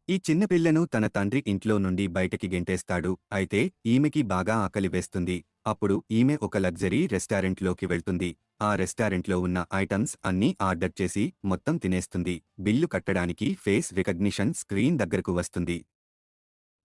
ఈ చిన్న పిల్లను తన తండ్రి ఇంట్లో నుండి బయటకి గెంటేస్తాడు. అయితే ఈమెకి బాగా ఆకలి వేస్తుంది. అప్పుడు ఈమె ఒక లగ్జరీ రెస్టారెంట్లోకి వెళ్తుంది. ఆ రెస్టారెంట్లో ఉన్న ఐటమ్స్ అన్నీ ఆర్డర్ చేసి మొత్తం తినేస్తుంది. బిల్లు కట్టడానికి ఫేస్ రికగ్నిషన్ స్క్రీన్ దగ్గరకు వస్తుంది.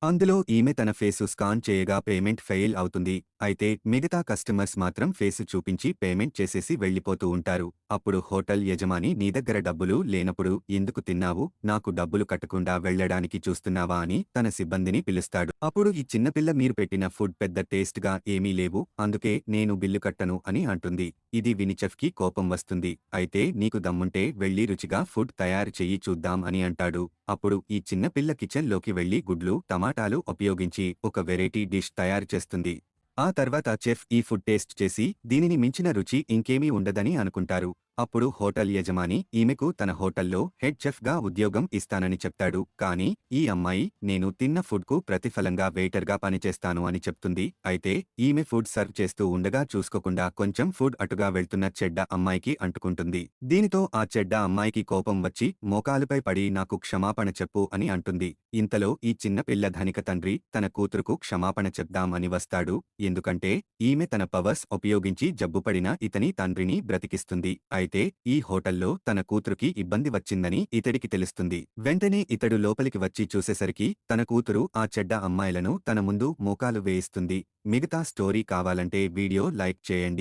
అందులో ఈమె తన ఫేసు స్కాన్ చేయగా పేమెంట్ ఫెయిల్ అవుతుంది. అయితే మిగతా కస్టమర్స్ మాత్రం ఫేసు చూపించి పేమెంట్ చేసేసి వెళ్ళిపోతూ ఉంటారు. అప్పుడు హోటల్ యజమాని నీ దగ్గర డబ్బులు లేనప్పుడు ఎందుకు తిన్నావు? నాకు డబ్బులు కట్టకుండా వెళ్ళడానికి చూస్తున్నావా అని తన సిబ్బందిని పిలుస్తాడు. అప్పుడు ఈ చిన్నపిల్ల మీరు పెట్టిన ఫుడ్ పెద్ద టేస్ట్‌గా ఏమీ లేవు. అందుకే నేను బిల్లు కట్టను అని అంటుంది. ఇది విని చెఫ్‌కి కోపం వస్తుంది. అయితే నీకు దమ్ముంటే వెళ్లి రుచిగా ఫుడ్ తయారు చెయ్యి చూద్దాం అని అంటాడు. అప్పుడు ఈ చిన్న పిల్ల కిచెన్‌లోకి వెళ్లి గుడ్లు, టమాటాలు ఉపయోగించి ఒక వెరైటీ డిష్ తయారు చేస్తుంది. ఆ తర్వాత చెఫ్ ఈ ఫుడ్ టేస్ట్ చేసి దీనిని మించిన రుచి ఇంకేమీ ఉండదని అనుకుంటారు. అప్పుడు హోటల్ యజమాని ఈమెకు తన హోటల్లో హెడ్ చెఫ్‌గా ఉద్యోగం ఇస్తానని చెప్తాడు. కానీ ఈ అమ్మాయి నేను తిన్న ఫుడ్‌కు ప్రతిఫలంగా వెయిటర్‌గా పనిచేస్తాను అని చెప్తుంది. అయితే ఈమె ఫుడ్ సర్వ్ చేస్తూ ఉండగా చూసుకోకుండా కొంచెం ఫుడ్ అటుగా వెళ్తున్న చెడ్డ అమ్మాయికి అంటుకుంటుంది. దీనితో ఆ చెడ్డ అమ్మాయికి కోపం వచ్చి మోకాలుపై పడి నాకు క్షమాపణ చెప్పు అని అంటుంది. ఇంతలో ఈ చిన్న పిల్ల ధనిక తండ్రి తన కూతురుకు క్షమాపణ చెప్దాం అని వస్తాడు. ఎందుకంటే ఈమె తన పవర్స్ ఉపయోగించి జబ్బుపడిన ఇతని తండ్రిని బ్రతికిస్తుంది. అయితే ఈ హోటల్లో తన కూతురుకి ఇబ్బంది వచ్చిందని ఇతడికి తెలుస్తుంది. వెంటనే ఇతడు లోపలికి వచ్చి చూసేసరికి తన కూతురు ఆ చెడ్డ అమ్మాయిలను తన ముందు మోకాలు వేయిస్తుంది. మిగతా స్టోరీ కావాలంటే వీడియో లైక్ చేయండి.